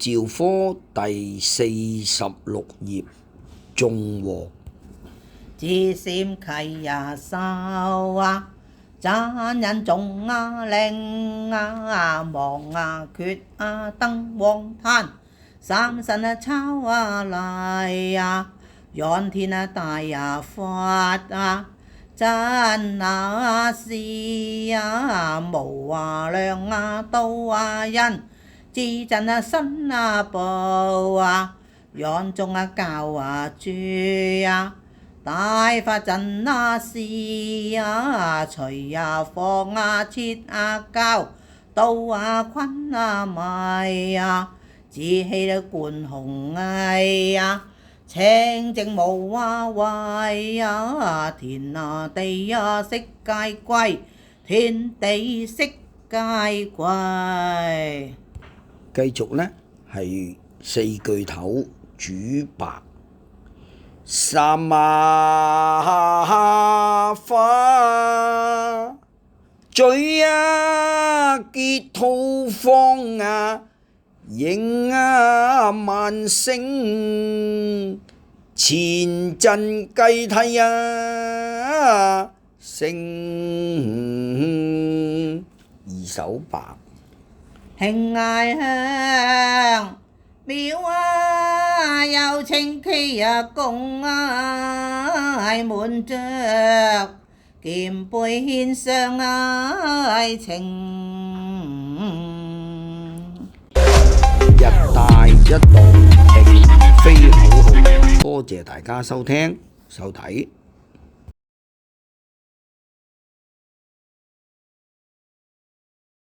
教科第46頁中和。自閃契呀手啊，讚人眾啊靈啊望啊決啊登黃壇，三神啊抄啊嚟啊，仰天啊大呀佛啊，真啊是啊無啊量啊道啊人，至真啊身啊報啊，仰眾啊教啊主啊，大法真啊是啊，隨啊放啊設啊教，道啊坤啊迷啊，自氣的觀雄毅啊，清淨無啊畏啊，天啊地啊悉皆歸，天地悉皆歸。繼續呢係四句頭主白。三啊花嘴啊結吐方啊，應啊萬聲，前陣計替啊聲二手白。輕嗌香妙啊，有清氣啊，共啊滿着劍背獻上愛情。一帶一路並非口號。多謝大家收聽收睇。